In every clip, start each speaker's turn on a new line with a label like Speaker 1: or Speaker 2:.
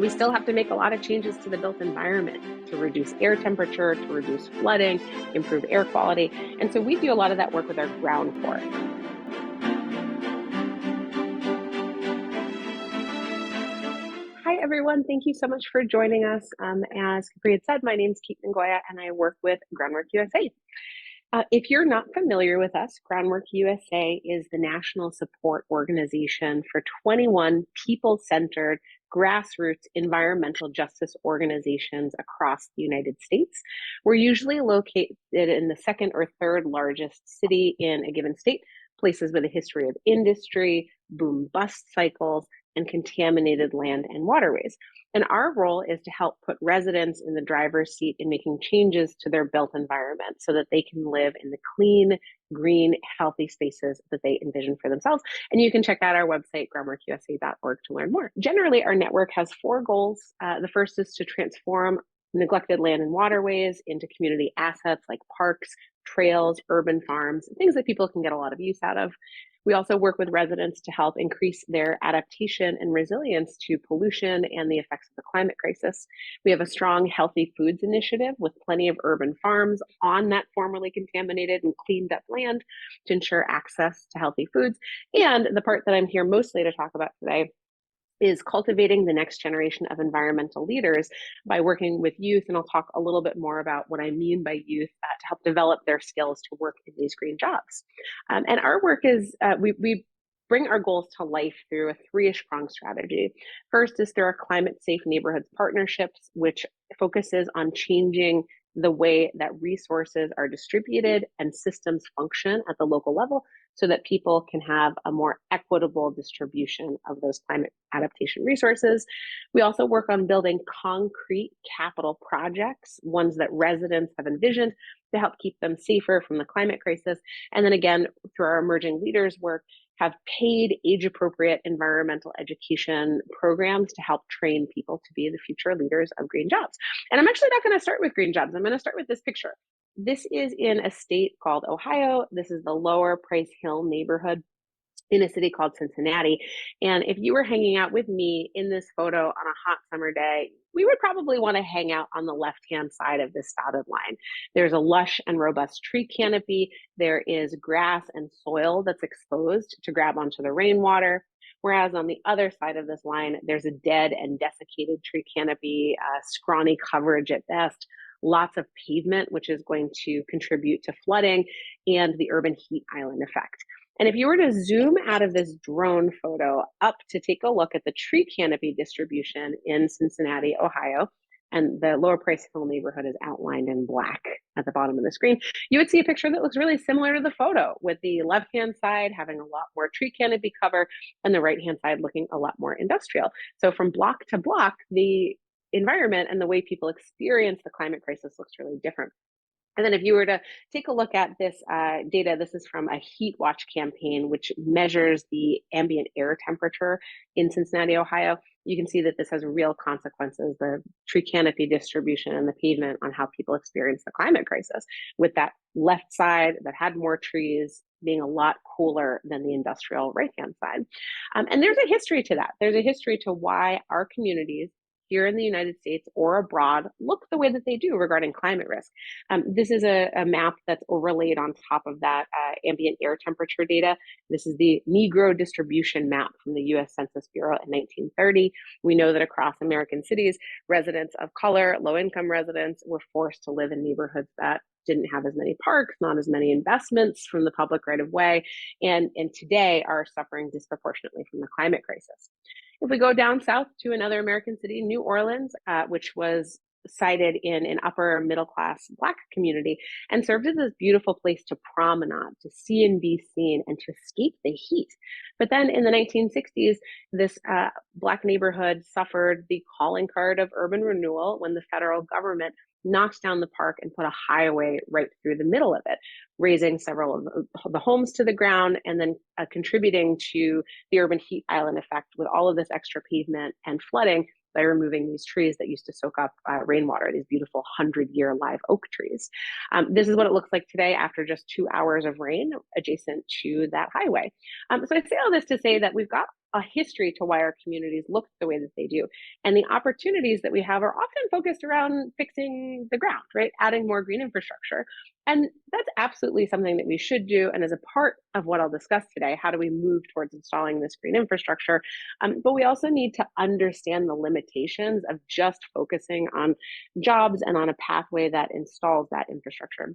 Speaker 1: We still have to make a lot of changes to the built environment to reduce air temperature, to reduce flooding, improve air quality. And so we do a lot of that work with our ground core. Hi, everyone. Thank you so much for joining us. As Capri had said, my name is Cate Mingoya, and I work with Groundwork USA. If you're not familiar with us, Groundwork USA is the national support organization for 21 people-centered grassroots environmental justice organizations across the United States. We're usually located in the second or third largest city in a given state, places with a history of industry, boom-bust cycles, and contaminated land and waterways. And our role is to help put residents in the driver's seat in making changes to their built environment so that they can live in the clean, green, healthy spaces that they envision for themselves. And you can check out our website, groundworkusa.org, to learn more. Generally, our network has 4 goals. The first is to transform neglected land and waterways into community assets like parks, trails, urban farms, things that people can get a lot of use out of. We also work with residents to help increase their adaptation and resilience to pollution and the effects of the climate crisis. We have a strong healthy foods initiative with plenty of urban farms on that formerly contaminated and cleaned up land to ensure access to healthy foods. And the part that I'm here mostly to talk about today is cultivating the next generation of environmental leaders by working with youth. And I'll talk a little bit more about what I mean by youth to help develop their skills to work in these green jobs. And our work is, we bring our goals to life through a 3-ish prong strategy. First is through our Climate Safe Neighborhoods partnerships, which focuses on changing the way that resources are distributed and systems function at the local level so that people can have a more equitable distribution of those climate adaptation resources. We also work on building concrete capital projects, ones that residents have envisioned to help keep them safer from the climate crisis. And then again, through our emerging leaders work, have paid age-appropriate environmental education programs to help train people to be the future leaders of green jobs. And I'm actually not going to start with green jobs. I'm going to start with this picture. This is in a state called Ohio. This is the Lower Price Hill neighborhood in a city called Cincinnati. And if you were hanging out with me in this photo on a hot summer day, we would probably want to hang out on the left-hand side of this dotted line. There's a lush and robust tree canopy. There is grass and soil that's exposed to grab onto the rainwater. Whereas on the other side of this line, there's a dead and desiccated tree canopy, scrawny coverage at best, lots of pavement, which is going to contribute to flooding, and the urban heat island effect. And if you were to zoom out of this drone photo up to take a look at the tree canopy distribution in Cincinnati, Ohio, and the Lower Price Hill neighborhood is outlined in black at the bottom of the screen, you would see a picture that looks really similar to the photo, with the left-hand side having a lot more tree canopy cover and the right-hand side looking a lot more industrial. So from block to block, the environment and the way people experience the climate crisis looks really different. And then if you were to take a look at this data, this is from a heat watch campaign, which measures the ambient air temperature in Cincinnati, Ohio. You can see that this has real consequences, the tree canopy distribution and the pavement, on how people experience the climate crisis, with that left side that had more trees being a lot cooler than the industrial right-hand side. And there's a history to that. There's a history to why our communities here in the United States or abroad look the way that they do regarding climate risk. This is a map that's overlaid on top of that ambient air temperature data. This is the Negro distribution map from the US Census Bureau in 1930. We know that across American cities, residents of color, low-income residents, were forced to live in neighborhoods that didn't have as many parks, not as many investments from the public right of way, and today are suffering disproportionately from the climate crisis. If we go down south to another American city, New Orleans, which was cited in an upper middle class Black community and served as this beautiful place to promenade, to see and be seen, and to escape the heat. But then in the 1960s, this Black neighborhood suffered the calling card of urban renewal when the federal government knocked down the park and put a highway right through the middle of it, razing several of the homes to the ground, and then contributing to the urban heat island effect with all of this extra pavement and flooding by removing these trees that used to soak up rainwater, these beautiful 100-year live oak trees. This is what it looks like today after just 2 hours of rain adjacent to that highway. So I say all this to say that we've got a history to why our communities look the way that they do. And the opportunities that we have are often focused around fixing the ground, right? Adding more green infrastructure. And that's absolutely something that we should do. And as a part of what I'll discuss today, how do we move towards installing this green infrastructure? But we also need to understand the limitations of just focusing on jobs and on a pathway that installs that infrastructure.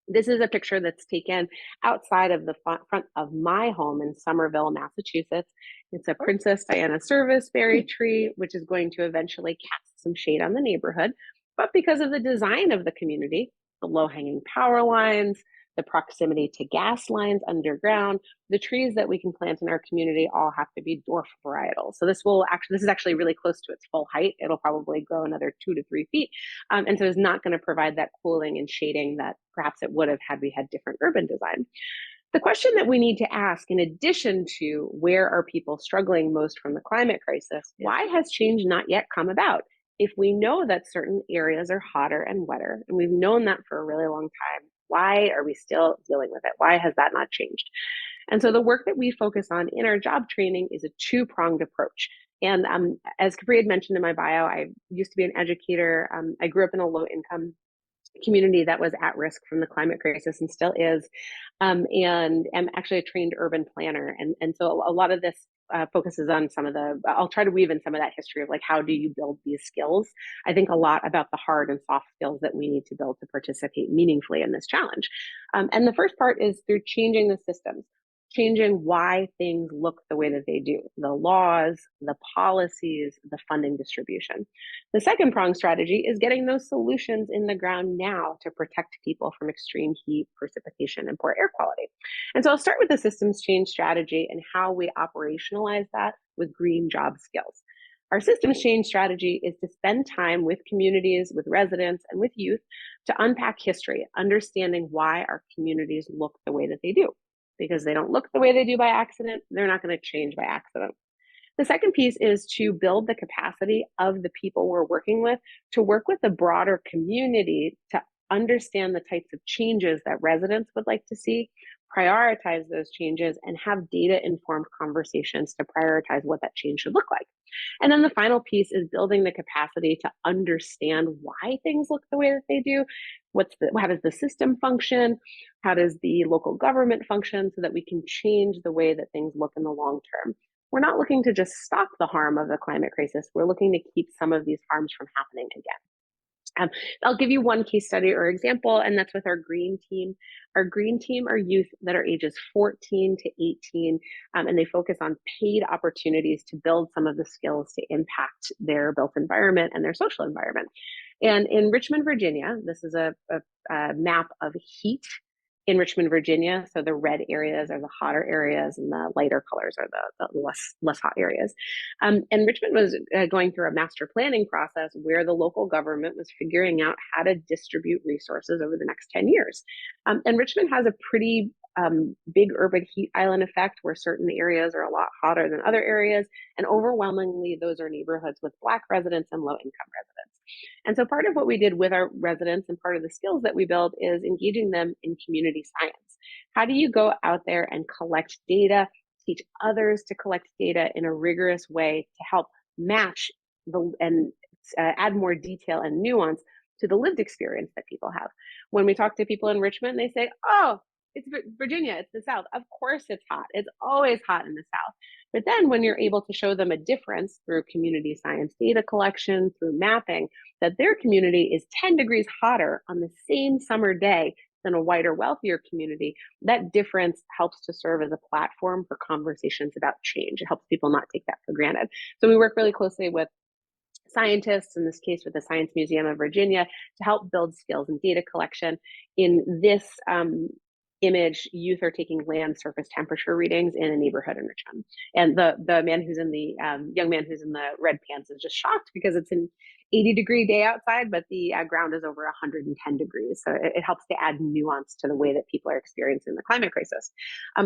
Speaker 1: This is a picture that's taken outside of the front of my home in Somerville, Massachusetts. It's a Princess Diana serviceberry tree, which is going to eventually cast some shade on the neighborhood. But because of the design of the community, the low-hanging power lines, the proximity to gas lines underground, the trees that we can plant in our community all have to be dwarf varietals. So this is actually really close to its full height. It'll probably grow another 2 to 3 feet. And so it's not going to provide that cooling and shading that perhaps it would have had we had different urban design. The question that we need to ask, in addition to where are people struggling most from the climate crisis, why has change not yet come about? If we know that certain areas are hotter and wetter, and we've known that for a really long time, why are we still dealing with it? Why has that not changed? And so the work that we focus on in our job training is a two-pronged approach. And as Capri had mentioned in my bio, I used to be an educator. I grew up in a low-income community that was at risk from the climate crisis and still is, and am actually a trained urban planner. And so a lot of this focuses on I'll try to weave in some of that history of like, how do you build these skills? I think a lot about the hard and soft skills that we need to build to participate meaningfully in this challenge. And the first part is through changing the systems, changing why things look the way that they do, the laws, the policies, the funding distribution. The second prong strategy is getting those solutions in the ground now to protect people from extreme heat, precipitation, and poor air quality. And so I'll start with the systems change strategy and how we operationalize that with green job skills. Our systems change strategy is to spend time with communities, with residents, and with youth to unpack history, understanding why our communities look the way that they do. Because they don't look the way they do by accident, they're not going to change by accident. The second piece is to build the capacity of the people we're working with to work with the broader community to understand the types of changes that residents would like to see, prioritize those changes, and have data-informed conversations to prioritize what that change should look like. And then the final piece is building the capacity to understand why things look the way that they do. How does the system function? How does the local government function so that we can change the way that things look in the long term? We're not looking to just stop the harm of the climate crisis. We're looking to keep some of these harms from happening again. I'll give you one case study or example, and that's with our green team. Our green team are youth that are ages 14 to 18, and they focus on paid opportunities to build some of the skills to impact their built environment and their social environment. And in Richmond, Virginia, this is a map of heat in Richmond, Virginia. So the red areas are the hotter areas and the lighter colors are the less hot areas. And Richmond was going through a master planning process where the local government was figuring out how to distribute resources over the next 10 years. And Richmond has a pretty big urban heat island effect where certain areas are a lot hotter than other areas. And overwhelmingly, those are neighborhoods with Black residents and low income residents. And so part of what we did with our residents and part of the skills that we build is engaging them in community science. How do you go out there and collect data, teach others to collect data in a rigorous way to help match and add more detail and nuance to the lived experience that people have? When we talk to people in Richmond, they say, oh, it's Virginia, it's the South. Of course it's hot. It's always hot in the South. But then when you're able to show them a difference through community science data collection, through mapping, that their community is 10 degrees hotter on the same summer day than a whiter, wealthier community, that difference helps to serve as a platform for conversations about change. It helps people not take that for granted. So we work really closely with scientists, in this case with the Science Museum of Virginia, to help build skills and data collection. In this image, youth are taking land surface temperature readings in a neighborhood in Richmond. And the man who's in the young man who's in the red pants is just shocked because it's an 80-degree day outside, but the ground is over 110 degrees. So it helps to add nuance to the way that people are experiencing the climate crisis.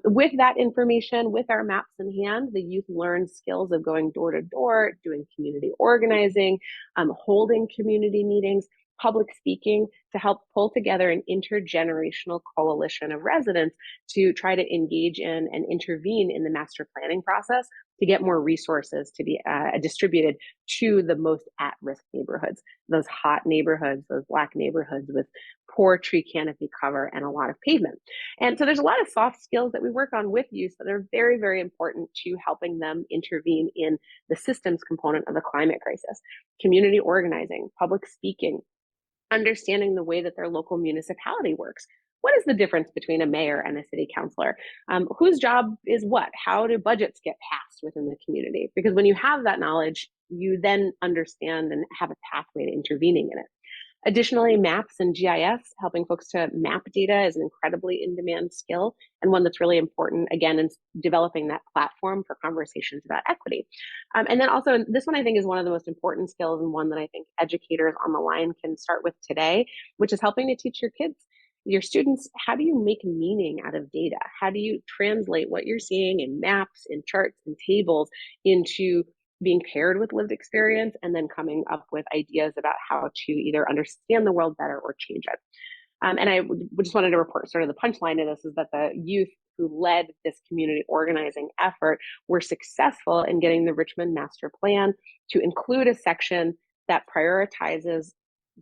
Speaker 1: With that information, with our maps in hand, the youth learn skills of going door to door, doing community organizing, holding community meetings, public speaking, to help pull together an intergenerational coalition of residents to try to engage in and intervene in the master planning process to get more resources to be distributed to the most at-risk neighborhoods, those hot neighborhoods, those Black neighborhoods with poor tree canopy cover and a lot of pavement. And so there's a lot of soft skills that we work on with youth that are very, very important to helping them intervene in the systems component of the climate crisis. Community organizing, public speaking, understanding the way that their local municipality works. What is the difference between a mayor and a city councilor? Whose job is what? How do budgets get passed within the community? Because when you have that knowledge, you then understand and have a pathway to intervening in it. Additionally, maps and GIS, helping folks to map data, is an incredibly in-demand skill and one that's really important, again, in developing that platform for conversations about equity. And then also, this one I think is one of the most important skills, and one that I think educators on the line can start with today, which is helping to teach your kids, your students, how do you make meaning out of data? How do you translate what you're seeing in maps, in charts, and tables into being paired with lived experience, and then coming up with ideas about how to either understand the world better or change it. And I just wanted to report sort of the punchline of this is that the youth who led this community organizing effort were successful in getting the Richmond Master Plan to include a section that prioritizes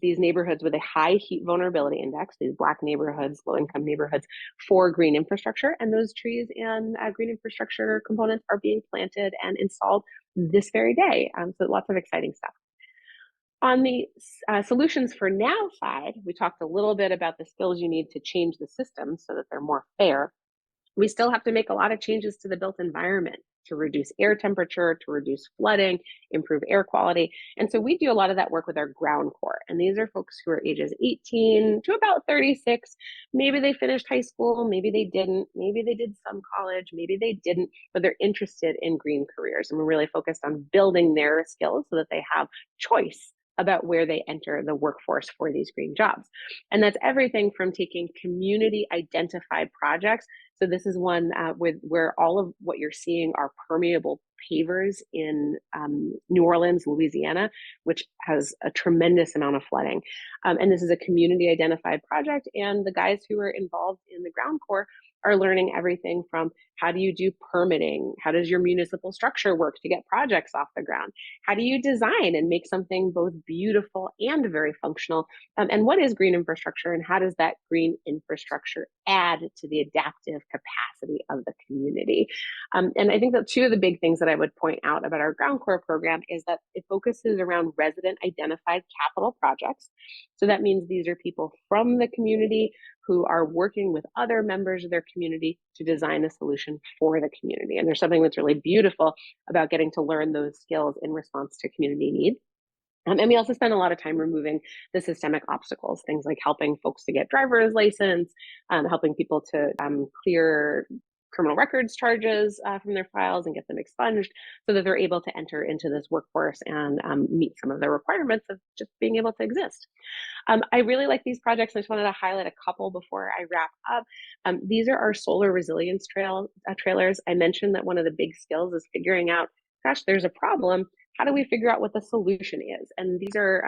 Speaker 1: these neighborhoods with a high heat vulnerability index, these Black neighborhoods, low-income neighborhoods, for green infrastructure. And those trees and green infrastructure components are being planted and installed this very day. So lots of exciting stuff. On the solutions for now side, we talked a little bit about the skills you need to change the system so that they're more fair. We still have to make a lot of changes to the built environment to reduce air temperature, to reduce flooding, improve air quality. And so we do a lot of that work with our ground core. And these are folks who are ages 18 to about 36. Maybe they finished high school, maybe they didn't, maybe they did some college, maybe they didn't, but they're interested in green careers. And we're really focused on building their skills so that they have choice about where they enter the workforce for these green jobs. And that's everything from taking community identified projects. So this is one where all of what you're seeing are permeable pavers in New Orleans, Louisiana, which has a tremendous amount of flooding. And this is a community identified project. And the guys who are involved in the ground core are learning everything from how do you do permitting? How does your municipal structure work to get projects off the ground? How do you design and make something both beautiful and very functional? And what is green infrastructure, and how does that green infrastructure add to the adaptive capacity of the community? And I think that two of the big things that I would point out about our ground core program is that it focuses around resident identified capital projects. So that means these are people from the community who are working with other members of their community to design a solution for the community. And there's something that's really beautiful about getting to learn those skills in response to community need. And we also spend a lot of time removing the systemic obstacles, things like helping folks to get driver's license, helping people to clear criminal records charges from their files and get them expunged so that they're able to enter into this workforce and meet some of the requirements of just being able to exist. I really like these projects. I just wanted to highlight a couple before I wrap up. These are our solar resilience trailers. I mentioned that one of the big skills is figuring out, gosh, there's a problem. How do we figure out what the solution is? And these are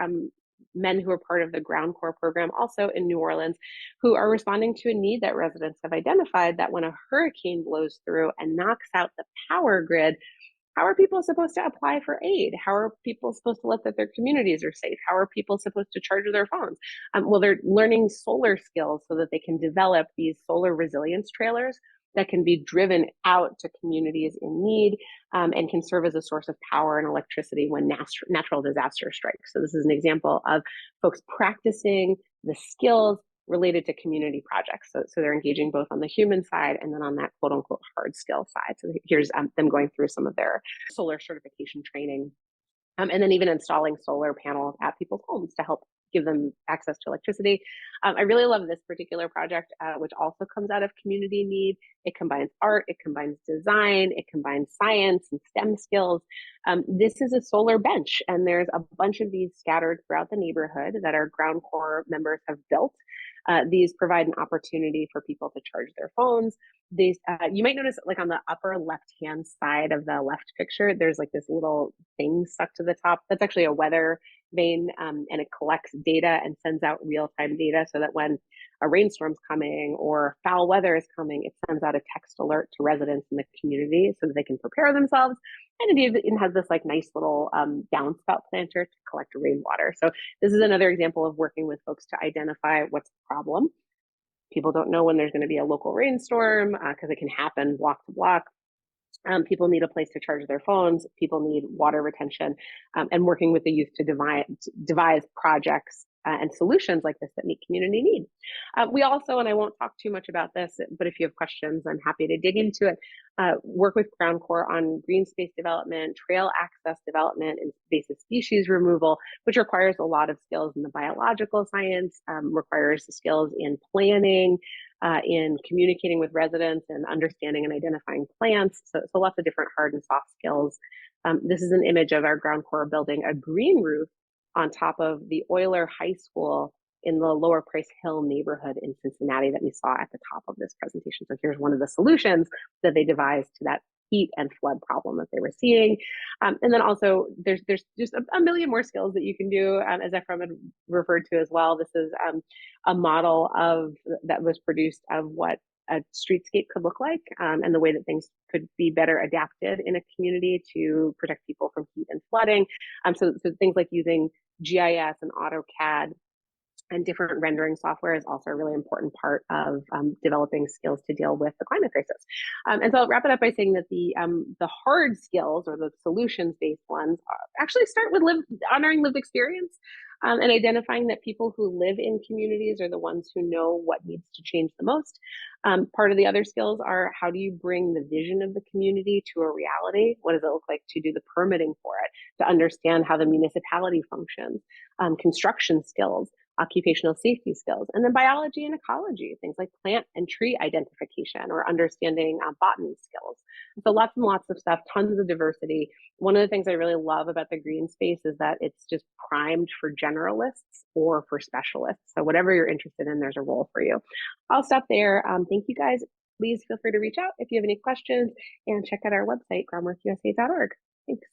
Speaker 1: men who are part of the Ground Core program also in New Orleans, who are responding to a need that residents have identified, that when a hurricane blows through and knocks out the power grid, how are people supposed to apply for aid? How are people supposed to look that their communities are safe? How are people supposed to charge their phones? Well, they're learning solar skills so that they can develop these solar resilience trailers that can be driven out to communities in need and can serve as a source of power and electricity when natural disaster strikes. So this is an example of folks practicing the skills related to community projects. So they're engaging both on the human side and then on that quote unquote hard skill side. So here's them going through some of their solar certification training. And then even installing solar panels at people's homes to help give them access to electricity. I really love this particular project, which also comes out of community need. It combines art, it combines design, it combines science and STEM skills. This is a solar bench, and there's a bunch of these scattered throughout the neighborhood that our Ground Core members have built. These provide an opportunity for people to charge their phones. These, you might notice like on the upper left-hand side of the left picture, there's like this little thing stuck to the top. That's actually a weather vane, and it collects data and sends out real-time data so that when a rainstorm's coming or foul weather is coming, it sends out a text alert to residents in the community so that they can prepare themselves. And it even has this like nice little downspout planter to collect rainwater. So this is another example of working with folks to identify what's the problem. People don't know when there's going to be a local rainstorm because it can happen block to block. People need a place to charge their phones. People need water retention, and working with the youth to devise projects and solutions like this that meet community need. We also, and I won't talk too much about this, but if you have questions, I'm happy to dig into it. Work with Ground Corps on green space development, trail access development, and invasive species removal, which requires a lot of skills in the biological science, requires skills in planning, in communicating with residents and understanding and identifying plants. So lots of different hard and soft skills. This is an image of our Ground Corps building a green roof on top of the Euler High School in the Lower Price Hill neighborhood in Cincinnati that we saw at the top of this presentation. So here's one of the solutions that they devised to that heat and flood problem that they were seeing. And then also there's just a million more skills that you can do, as Ephraim had referred to as well. This is a model that was produced of what a streetscape could look like, and the way that things could be better adapted in a community to protect people from heat and flooding. So things like using GIS and AutoCAD and different rendering software is also a really important part of developing skills to deal with the climate crisis. And so I'll wrap it up by saying that the hard skills, or the solutions-based ones, actually start with honoring lived experience, and identifying that people who live in communities are the ones who know what needs to change the most. Part of the other skills are, how do you bring the vision of the community to a reality? What does it look like to do the permitting for it, to understand how the municipality functions? Construction skills, occupational safety skills, and then biology and ecology, things like plant and tree identification, or understanding botany skills. So lots and lots of stuff, tons of diversity. One of the things I really love about the green space is that it's just primed for generalists or for specialists. So whatever you're interested in, there's a role for you. I'll stop there. Thank you guys. Please feel free to reach out if you have any questions, and check out our website, groundworkusa.org. Thanks.